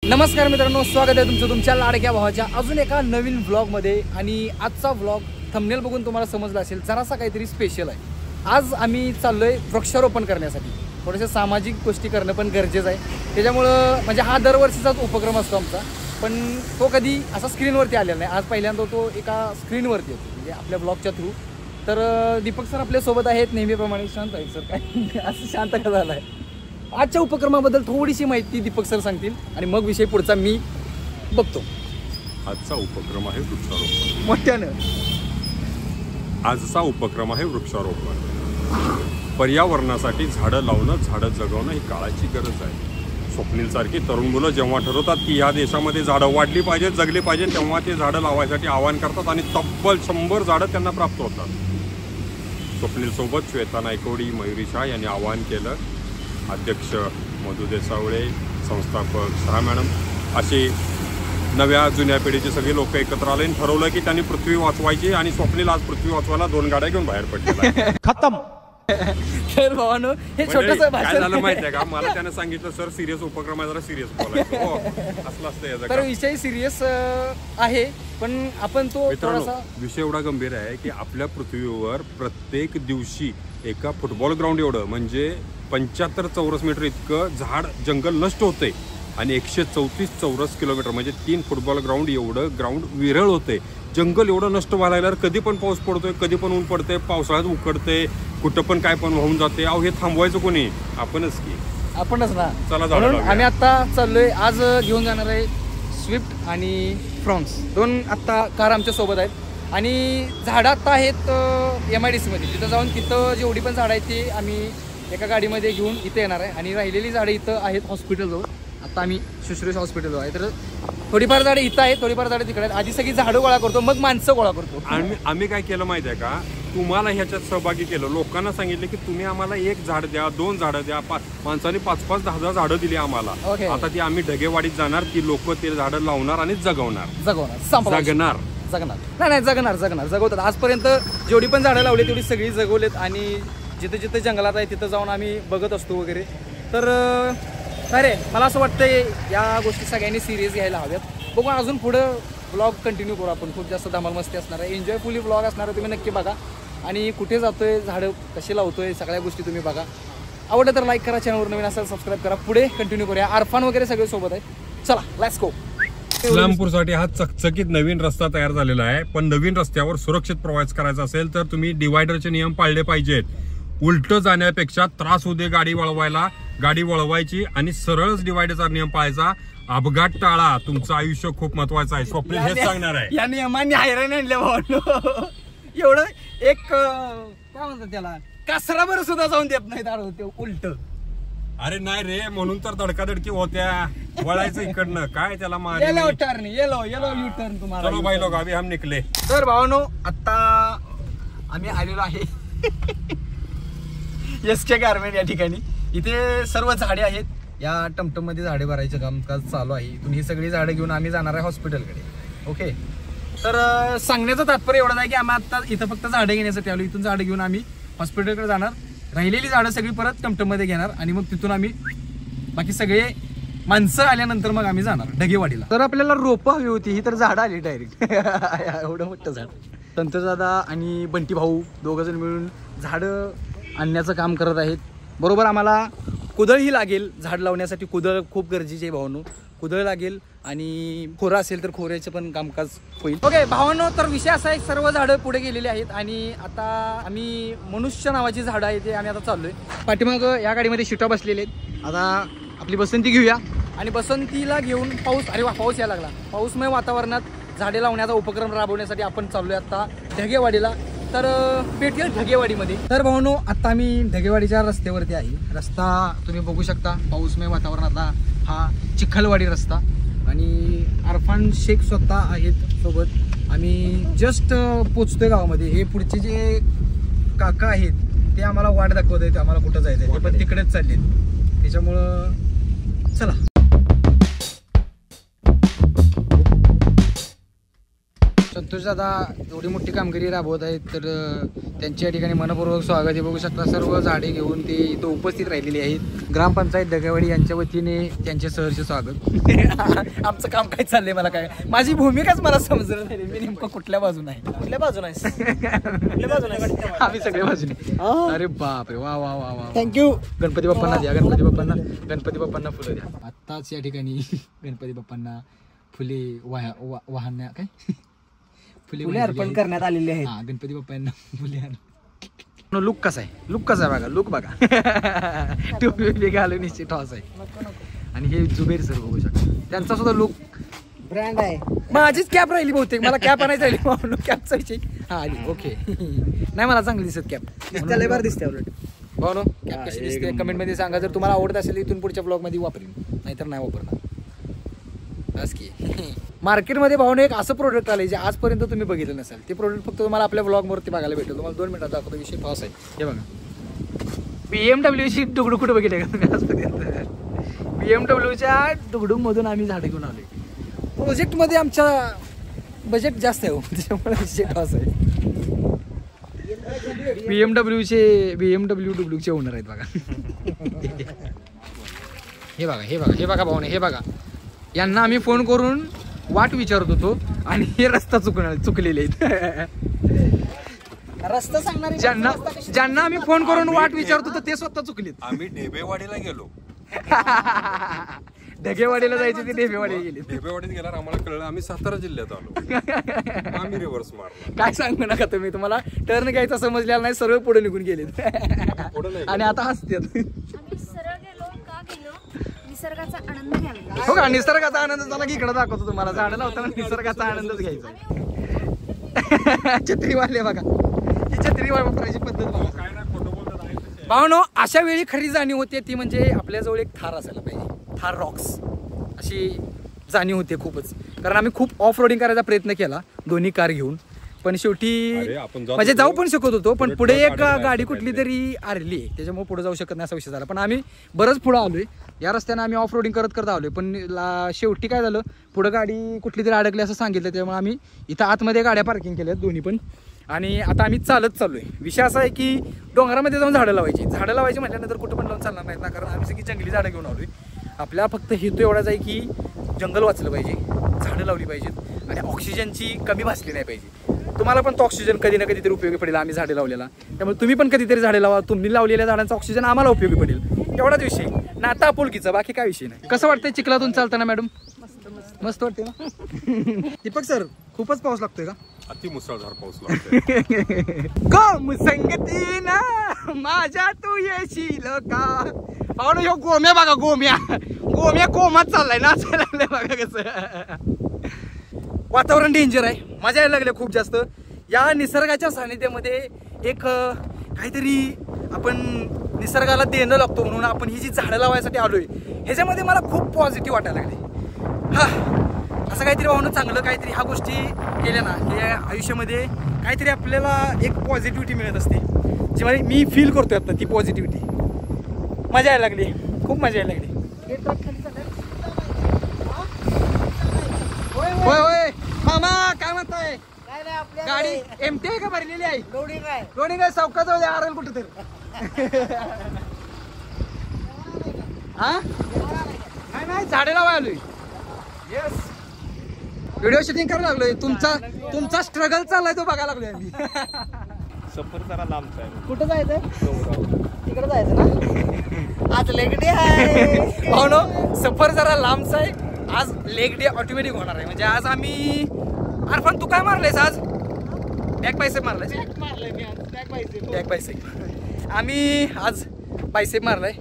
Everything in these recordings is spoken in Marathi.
नमस्कार मित्रांनो, स्वागत आहे तुमचं तुमच्या लाडक्या भावाच्या अजून एका नवीन व्लॉगमध्ये। आणि आजचा व्लॉग थंबनेल बघून तुम्हाला समजलं असेल जरासा काहीतरी स्पेशल आहे। आज आम्ही चाललोय वृक्षारोपण करण्यासाठी। थोडेसे सामाजिक गोष्टी करणं पण गरजेचं आहे, त्याच्यामुळं म्हणजे हा दरवर्षीचाच उपक्रम असतो आमचा, पण तो कधी असा स्क्रीनवरती आलेला नाही। आज पहिल्यांदा तो एका स्क्रीनवरती येतो, म्हणजे आपल्या ब्लॉगच्या थ्रू। तर दीपक सर आपल्या सोबत आहेत नेहमीप्रमाणे। शांत आहे सर, काय असं शांत का झालं आहे? आजच्या उपक्रमाबद्दल थोडीशी माहिती दीपक सर सांगतील आणि मग विषय पुढचा मी बघतो। आजचा उपक्रम आहे वृक्षारोपण। मोठ्यानं आजचा उपक्रम आहे वृक्षारोपण। पर्यावरणासाठी झाडं लावणं, झाडं जगवणं ही काळाची गरज आहे। स्वप्नीलसारखी तरुण मुलं जेव्हा ठरवतात की या देशामध्ये झाडं वाढली पाहिजेत, जगली पाहिजेत, तेव्हा ते झाडं लावायसाठी आवाहन करतात आणि तब्बल 100 झाडं त्यांना प्राप्त होतात। स्वप्नीलसोबत श्वेता नायकवडी, मयुरी शाह यांनी आवाहन केलं। अध्यक्ष मधु देसावळे, संस्थापक शाह मॅडम, असे नव्या जुन्या पिढीचे सगळे लोक एकत्र आले आणि ठरवलं की त्यांनी पृथ्वी वाचवायची। आणि स्वप्नील आज पृथ्वी वाचवायला 2 गाड्या घेऊन बाहेर पडलेला खतम। तर भावानो हे छोटंसं काय झालं माहिती आहे का, मला त्याने सांगितलं सर सिरियस उपक्रम आहे, जरा सिरियस बोलायचं। हो असलं असतं याचं। तर विषय सिरियस आहे, पण आपण तो थोडासा विषय एवढा गंभीर आहे की आपल्या पृथ्वीवर प्रत्येक दिवशी एका फुटबॉल ग्राउंड एवढं म्हणजे 75 चौरस मीटर इतकं झाड जंगल नष्ट होते आणि 134 चौरस किलोमीटर म्हणजे 3 फुटबॉल ग्राउंड एवढं ग्राउंड विरळ होते। जंगल एवढं नष्ट व्हायला लागल्यावर कधी पण पाऊस पडतोय, कधी पण ऊन पडते, पावसाळ्यात उकडते, कुठं पण काय पण वाहून जाते। अहो हे थांबवायचं कोणी? आपणच ना। चला म्हणून आम्ही आता चाललोय। आज घेऊन जाणार आहे स्विफ्ट आणि फ्रॉन्क्स, 2 आत्ता कार आमच्या सोबत आहेत। आणि झाडं आत्ता आहेत MIDC मध्ये। तिथं जाऊन तिथं जेवढी पण झाडं आहेत ती आम्ही एका गाडीमध्ये घेऊन इथे येणार आहे। आणि राहिलेली झाडं इथं आहेत हॉस्पिटलजवळ। आता आम्ही शुश्रूष हॉस्पिटलजवळ आहे, तर थोडीफार झाडं इथं आहेत, थोडीफार झाडं तिकडे आहेत। आधी सगळी झाडं गोळा करतो, मग माणसं गोळा करतो। आम्ही काय केलं माहिती आहे का, तुम्हाला ह्याच्यात सहभागी केलं। लोकांना सांगितलं की तुम्ही आम्हाला 1 झाड द्या, 2 झाडं द्या। माणसांनी 5-5, 10-10 झाडं दिली आम्हाला। आता ती आम्ही ढगेवाडीत जाणार, ती लोक ते झाडं लावणार आणि जगवणार। जगणार जगवतात। आजपर्यंत जेवढी पण झाडं लावली तेवढी सगळी जगवलेत। आणि जिथे जिथे जंगलात आहे तिथं जाऊन आम्ही बघत असतो वगैरे। तर अरे मला असं वाटतंय या गोष्टी सगळ्यांनी सिरियस घ्यायला हव्यात। बघू अजून पुढं ब्लॉग कंटिन्यू करू आपण। खूप जास्त धमाल मस्ती असणार आहे, एन्जॉयफुली ब्लॉग असणार आहे। तुम्ही नक्की बघा आणि कुठे जातोय, झाडं कशी लावतोय, सगळ्या गोष्टी तुम्ही बघा। आवडलं तर लाईक करा, चॅनलवर नवीन असेल सबस्क्राईब करा। पुढे कंटिन्यू करूया। अरफान वगैरे सगळे सोबत आहेत। चला लेट्स गो। इस्लामपूरसाठी हा चकचकीत नवीन रस्ता तयार झालेला आहे, पण नवीन रस्त्यावर सुरक्षित प्रवास करायचा असेल तर तुम्ही डिवायडरचे नियम पाळले पाहिजेत। उलट जाण्यापेक्षा त्रास होऊ दे गाडी वळवायला, गाडी वळवायची आणि सरळच डिवायडरचा नियम पाळायचा। अपघात टाळा, तुमचं आयुष्य खूप महत्वाचं आहे। स्वप्नील हेच सांगणार आहे। या नियमांनी हैराण आणल्या भावांनो। एवढं एक काय म्हणतात त्याला, कासराभर सुद्धा जाऊन देत नाही ते उलट। अरे नाही रे, म्हणून तर धडकाधडकी होत्या। वळायचं इकडनं, काय त्याला yellow turn, yellow U turn तुम्हाला। चलो भाई लोग अभी हम निकले। तर भावांनो आता आम्ही आलेलो आहे SK गारमेंट या ठिकाणी। इथे सर्व झाडे आहेत। या टमटम मध्ये झाडे भरायचं कामकाज चालू आहे। इथून ही सगळी झाडं घेऊन आम्ही जाणार आहे हॉस्पिटलकडे। ओके, तर सांगण्याचं तात्पर्य एवढं आहे की आम्ही आता इथं फक्त झाडं घेण्यासाठी आलो। इथून झाडं घेऊन आम्ही हॉस्पिटलकडे जाणार, राहिलेली झाडं सगळी परत टमटम मध्ये घेणार आणि मग तिथून आम्ही बाकी सगळे माणसं आल्यानंतर मग आम्ही जाणार ढगेवाडीला। तर आपल्याला रोपं हवी होती, ही तर झाडं आली डायरेक्ट। एवढं मोठं झाड। संतदादा आणि बंटी भाऊ 2 जण मिळून झाडं आणण्याचं काम करत आहेत। बरोबर आम्हाला कुदळही लागेल झाड लावण्यासाठी। कुदळ खूप गरजेची आहे भावांनो, कुदळ लागेल आणि खोरा असेल तर खोऱ्याचं पण कामकाज होईल। ओके भावांनो, तर विषय असा आहे सर्व झाडं पुढे गेलेली आहेत आणि आता आम्ही मनुष्य नावाची झाडं आहेत ते आम्ही आता चाललोय। पाठीमाग या गाडीमध्ये शिटा बसलेले आहेत। आता आपली बसंती घेऊया आणि बसंतीला घेऊन पाऊस, अरे वा पाऊस यायला लागला। पाऊसमय वातावरणात झाडे लावण्याचा उपक्रम राबवण्यासाठी आपण चाललोय आता ढगेवाडीला। तर भेटूया ढगेवाडीमध्ये। तर भावांनो आता आम्ही ढगेवाडीच्या रस्त्यावरती आहे। रस्ता तुम्ही बघू शकता, पाऊसमय वातावरणातला हा चिखलवाडी रस्ता। आणि अरफान शेख स्वतः आहेत सोबत। आम्ही जस्ट पोचतोय गावामध्ये। हे पुढचे जे काका आहेत ते आम्हाला वाट दाखवत आहेत, आम्हाला कुठं जायचं आहे, ते पण तिकडेच चाललेत। त्याच्यामुळं चला संतोष दादा एवढी मोठी कामगिरी राबवत आहेत तर त्यांच्या या ठिकाणी मनपूर्वक स्वागत आहे. बघू शकता सर्व झाडे घेऊन ते इथं उपस्थित राहिलेली आहेत. ग्रामपंचायत ढगेवाडी यांच्या वतीने त्यांचे सहर्ष स्वागत. आमचं काम काय चाललंय मला काय माझी भूमिकाच मला समजलं नाही. मी नेमकं कुठल्या बाजून आहे? कुठल्या बाजून आहे? कुठल्या बाजून आहे? आम्ही सगळ्या बाजूने. अरे बापरे वा वा वा वा. थँक्यू. गणपती बाप्पांना द्या. गणपती बाप्पांना फुलं द्या. आत्ताच या ठिकाणी गणपती बाप्पांना फुले वाहन काय फुले अर्पण करण्यात आलेले आहेत. हा गणपती बाप्पांना फुले. लुक कसा आहे? लुक कसा आहे बघा. लुक बघा. टोपी घालून निश्चित टॉस आहे. आणि हे जुबेर सर बघू शकता त्यांचा सुद्धा लुक ब्रँड आहे. माझीच कॅप राहिली बहुतेक. मला कॅप आणायची राहिली. कॅपचा विषय हा आली. ओके नाही मला चांगली दिसत कॅप. त्याला बार दिसते उलट. भाऊ कॅप कशी दिसते कमेंट मध्ये सांगा. जर तुम्हाला आवडत असेल इथून पुढच्या ब्लॉग मध्ये वापरेन नाहीतर नाही वापरणार. मार्केटमध्ये भावने एक असं प्रोडक्ट आले जे आजपर्यंत तुम्ही बघितलं नसेल. ते प्रोडक्ट फक्त तुम्हाला आपल्या ब्लॉगवरती बघायला भेटेल. तुम्हाला 2 मिनिटात दाखवतो. विषय टॉस आहे. हे बघा BMW डुगडू कुठं बघितलं का तुम्ही आजपर्यंत? BMWच्या डुगडूमधून आम्ही झाडं घेऊन आलोय. प्रोजेक्टमध्ये आमच्या बजेट जास्त आहे त्याच्यामुळे विषय टॉस आहे. BMW डुगडूचे ओनर आहेत बघा. हे बघा भावने हे बघा. यांना आम्ही फोन करून वाट विचारत होतो आणि हे रस्ता चुकलेले आहेत. रस्ता सांगणारे ज्यांना आम्ही फोन करून वाट विचारत होतो ते स्वतः चुकलेत. आम्ही ढेबेवाडीला गेलो. ढगेवाडीला जायचे ते ढेबेवाडीला गेले. ढेबेवाडीत गेल्यावर आम्हाला कळलं आम्ही सातारा जिल्ह्यात आलो. आम्ही रिव्हर्स मारला. काय सांगू नका तुम्ही. तुम्हाला टर्न घ्यायचा समजलेला नाही. सर्व पुढे निघून गेलेत आणि आता हसतात. निसर्गाचा आनंद घ्यावा. हो का निसर्गाचा आनंद झाला की इकडे दाखवतो तुम्हाला. झाडं लावताना निसर्गाचा आनंदच घ्यायचा. छत्रीवाले बघा ही छत्री वापरायची पद्धत बघा. भावनो अशा वेळी खरी जाणीव होते ती म्हणजे आपल्याजवळ एक थार असायला पाहिजे. थार रॉक्स अशी जाणीव होते खूपच. कारण आम्ही खूप ऑफ रोडिंग करायचा प्रयत्न केला दोन्ही कार घेऊन. पण शेवटी म्हणजे जाऊ पण शकत होतो पण पुढे एक गाडी कुठली तरी आरली त्याच्यामुळे पुढे जाऊ शकत नाही असा विषय झाला. पण आम्ही बरंच पुढे आलोय. या रस्त्याने आम्ही ऑफ रोडिंग करत आलोय. पण शेवटी काय झालं पुढे गाडी कुठली तरी अडकली असं सांगितलं. त्यामुळे आम्ही इथं आतमध्ये गाड्या पार्किंग केल्यात दोन्ही पण. आणि आता आम्ही चालत चाललोय. विषय असा आहे की डोंगरामध्ये जाऊन झाडं लावायची म्हटल्यानंतर कुठं पण लावून चालणार नाहीत ना. कारण आम्ही सगळी जंगली झाडं घेऊन आलोय. आपल्या फक्त हेतू एवढाच आहे की जंगल वाचलं पाहिजे झाडं लावली पाहिजेत आणि ऑक्सिजनची कमी भासली नाही पाहिजे. तुम्हाला पण तो ऑक्सिजन कधी ना कधीतरी उपयोगी पडेल. आम्ही झाडे लावलेला त्यामुळे तुम्ही पण कधीतरी झाडे लावा. तुम्ही लावलेल्या झाडांचा ऑक्सिजन आम्हाला उपयोगी पडेल. एवढाच विषय नाता आपुलकीचा बाकी काय विषय नाही. कसं वाटतंय चिखलातून चालताना मॅडम? मस्त वाटते ना. दीपक सर खूपच पाऊस लागतोय का? अति मुसळधार पाऊस लागतोय. कम संगती ना माझ्या तू येशील का. पाहुणे ह्यो गोम्या बघा गोम्या कोमात चाललाय नाचायला लागलाय बघा कसं. वातावरण डेंजर आहे. मजा यायला लागले खूप जास्त. या निसर्गाच्या सानिध्यामध्ये एक काहीतरी आपण निसर्गाला देणं लागतो म्हणून आपण ही जी झाडं लावायसाठी आलोय ह्याच्यामध्ये मला खूप पॉझिटिव्ह वाटायला लागले. हा असं काहीतरी वाहून चांगलं काहीतरी ह्या गोष्टी केल्या ना की आयुष्यामध्ये काहीतरी आपल्याला एक पॉझिटिव्हिटी मिळत असते जी मी फील करतोय आता. ती पॉझिटिव्हिटी मजा यायला लागली. खूप मजा यायला लागली. होय होय मामा काय म्हणताय? गाडी एमटी आहे का भरलेली आहे? लोडिंग आहे. सावकाश जाऊ द्या आरल कुठं तर. हा नाही झाडे लावाय आलोय. येस व्हिडिओ शूटिंग करायला लागलोय. तुमचा स्ट्रगल चाललाय तो बघायला लागलोय आम्ही. सफर जरा लांबचा आहे. कुठं जायचंय? तिकडे जायचं ना. आज लेग डे आहे भावनो. सफर जरा लांबचा आहे. आज लेग डे ऑटोमॅटिक होणार आहे. म्हणजे आज आम्ही अरफान तू काय मारलायस आज? बॅक बायसेप मारलाय. बॅक बायसेप आम्ही आज बायसेप मारलाय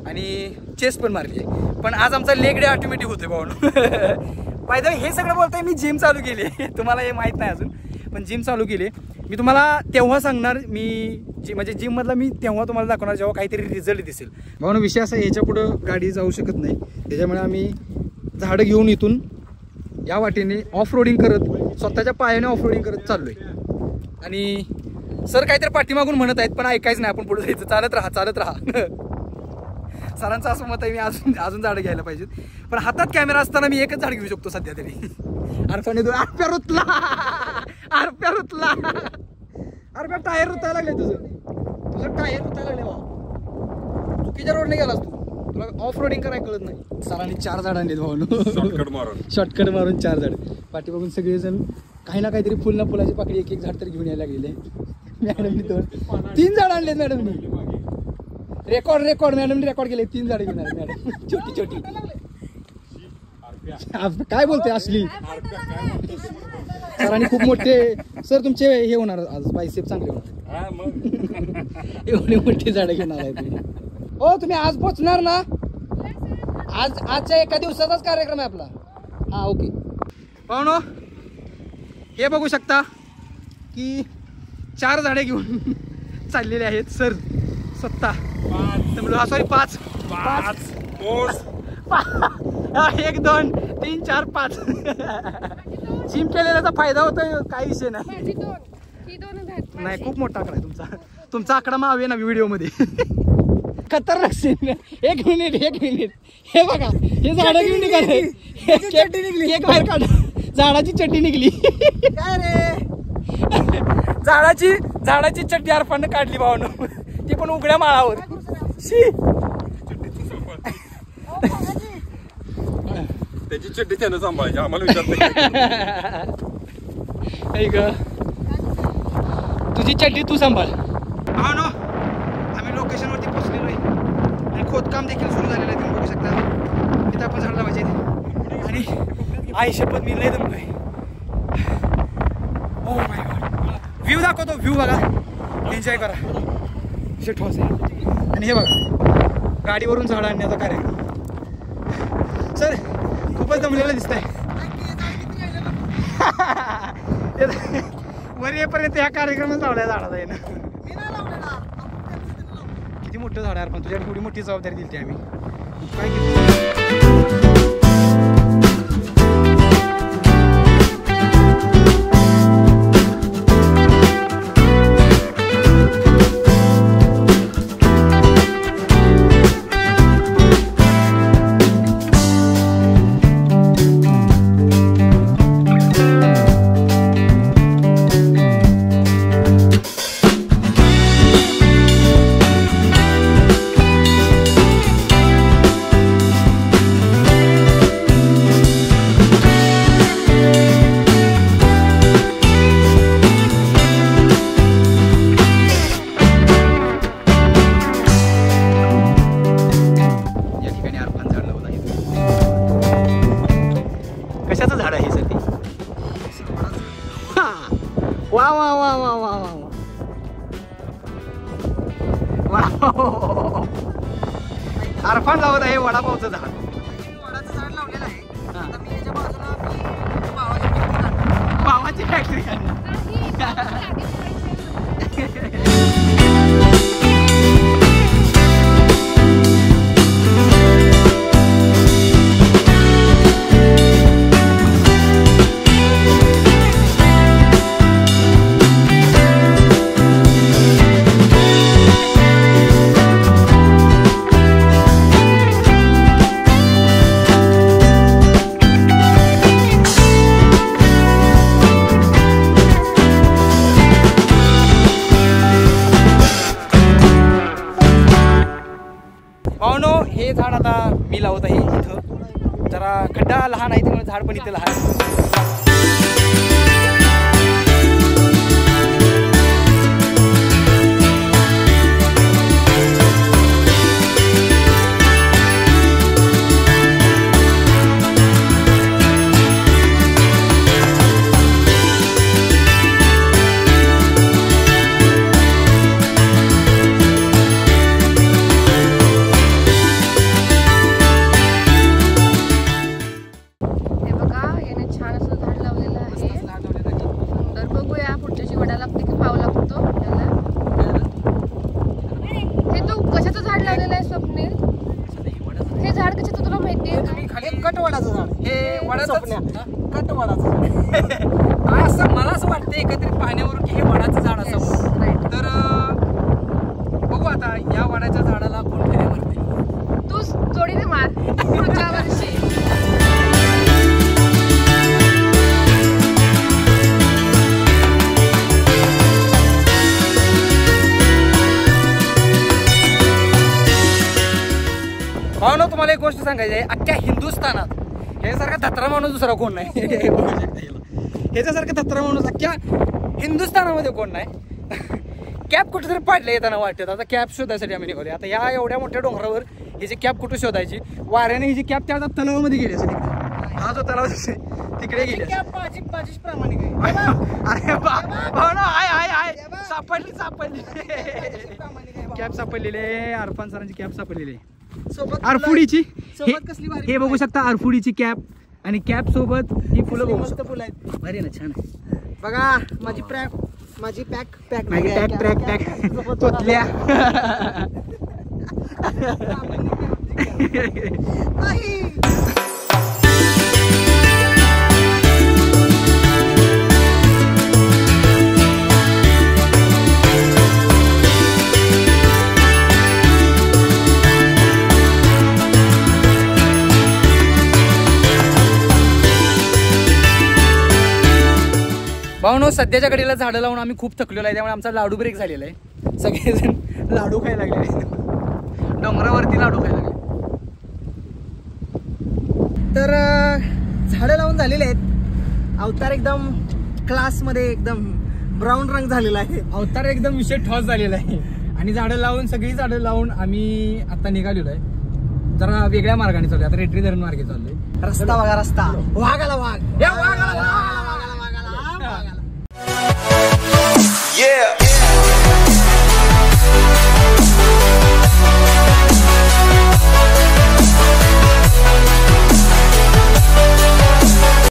आणि चेस्ट पण मारली आहे. पण आज आमचा लेग डे ऑटोमॅटिक होतोय भावनो. बाय द वे हे सगळं बोलतोय मी जिम चालू केली आहे. तुम्हाला हे माहित नाही अजून पण जिम चालू केली आहे. मी तुम्हाला तेव्हा सांगणार. म्हणजे जिम मधला मी तेव्हा तुम्हाला दाखवणार जेव्हा काहीतरी रिझल्ट दिसेल. भावना विषय असा ह्याच्या पुढं गाडी जाऊ शकत नाही. त्याच्यामुळे आम्ही झाडं घेऊन इथून या वाटेने ऑफ रोडिंग करत स्वतःच्या पायाने ऑफ रोडिंग करत चाललोय. आणि सर काहीतरी पाठीमागून म्हणत आहेत पण ऐकायचं नाही. आपण पुढे जायचं. चालत राहा. सरांचं असं मत आहे मी अजून झाडं घ्यायला पाहिजेत. पण हातात कॅमेरा असताना मी एकच झाड घेऊ शकतो सध्या तरी. अडचणी 2 रुतला आरप्या रुतला. आरप्या टायर रुतायला लागले तुझं टायर रुतायला लागले भाऊ. चुकीच्या रोडने गेलास तू. तुला ऑफ रोडिंग करायला कळत नाही. सरांनी 4 झाड आणलेत भाऊ. शॉर्टकट मारून 4 झाड. पाठी बघून सगळेजण काही ना काहीतरी फुल ना फुलाची पाकळी एक झाड तरी घेऊन यायला लागलेले. मॅडमनी 3 झाड आणलेत मॅडमनी. रेकॉर्ड मॅडमनी रेकॉर्ड केले. 3 झाड घेऊन आले मॅडम. छोटी काय बोलते असली. सरांनी खूप मोठे. सर तुमचे हे होणार आज बायसेप चांगले होणार. एवढे मोठे झाडं घेणार आहे तुम्ही. हो तुम्ही आज पोचणार ना. आजच्या एका दिवसाचाच कार्यक्रम आहे आपला. हा ओके पाहुणो हे बघू शकता की 4 झाडे घेऊन चाललेले आहेत सर. 7 5 1 2 3 4 5. जिम केलेल्याचा फायदा होतोय काही विषय नाही. नाही खूप मोठा आकडा आहे तुमचा आकडा मावे ना व्हिडिओ मध्ये. खतरनाक सीन. एक मिनिट हे बघा हे झाड घेऊन निघाले. एक बाहेर काढ. झाडाची चड्डी निघली. काय रे झाडाची चड्डी अर्फानं काढली भावानं. ती पण उघड्या माळावर. त्याची चड्डी त्यानं सांभाळायची आम्हाला विचारते. तुझी चड्डी तू सांभाळ. भावनो आम्ही लोकेशनवरती पोहोचलेलो आहे आणि खोदकाम देखील सुरू झालेलं आहे. तुम्ही बघू शकता तिथं आपण झाड लावायचे आणि आई शपथ मी लय दमलोय. Oh my god. व्ह्यू दाखवतो. व्ह्यू बघा. एन्जॉय करा. ठोस आहे. आणि हे बघा गाडीवरून झाड आणण्याचा कार्यक्रम. सर खूपच दमलेलं दिसत आहे. वर येईपर्यंत ह्या कार्यक्रमात लावल्या झाडाचा आहे ना. किती मोठं झाड आहे पण तुझ्याकडे थोडी मोठी जबाबदारी दिली आम्ही. काय केलं अरफान लावत आहे वडापावचं झाड. वडाचं झाड लावलेलं आहे. आता मी याच्या बाजूला पावाची फॅक्टरी काढणार. हे झाड आता मी लावत आहे इथं. जरा खड्डा लहान आहे त्यामुळे झाड पण इथे लहान आहे. असं मला असं वाटतं एकत्रित पाहण्यावरून की हे वडाचं झाड असावं. तर बघू आता या वडाच्या झाडाला कोण फेऱ्या मारते. तूच जोडीने मार पुढच्या वर्षी. सांगायचं आहे, अख्ख्या हिंदुस्थानात ह्याच्यासारखा धत्रा माणूस दुसरा कोण नाही. ह्याच्यासारखा धत्रा माणूस अख्ख्या हिंदुस्थानामध्ये कोण नाही. कॅब कुठेतरी पाडले येताना वाटत. आता कॅब शोधायसाठी आम्ही निघालो. आता ह्या एवढ्या मोठ्या डोंगरावर ह्याची कॅब कुठे शोधायची. वाऱ्याने हिची कॅब त्या तलावामध्ये गेली असेल. हा जो तलाव तिकडे गेली. अरे हाय सापडली कॅब सापडलेली आहे. अरफान सरांची कॅब सापडलेली आहे अरफुडीची. हे बघू शकता अरफुडीची कॅब आणि कॅब सोबत ही फुलं बघू शकता. फुलं आहेत भारी ना, छान आहे बघा. माझी पॅक तोतल्या. भावनो, सध्याच्या घडीला झाडं लावून आम्ही खूप थकलेलो आहे. त्यामुळे आमचा लाडू ब्रेक झालेला आहे. सगळेजण लाडू खायला लागले. डोंगरावरती लाडू खायला लागले. तर झाडं लावून झालेले आहेत. अवतार एकदम क्लासमध्ये एकदम ब्राऊन रंग झालेला आहे. अवतार एकदम विषय ठॉस झालेला आहे. आणि झाडं लावून सगळी झाडं लावून आम्ही आता निघालेलो आहे. जरा वेगळ्या मार्गाने चाललोय. आता रेटरी धरण मार्गे चाललोय. रस्ता बघा, रस्ता. वाघ आला वाघ.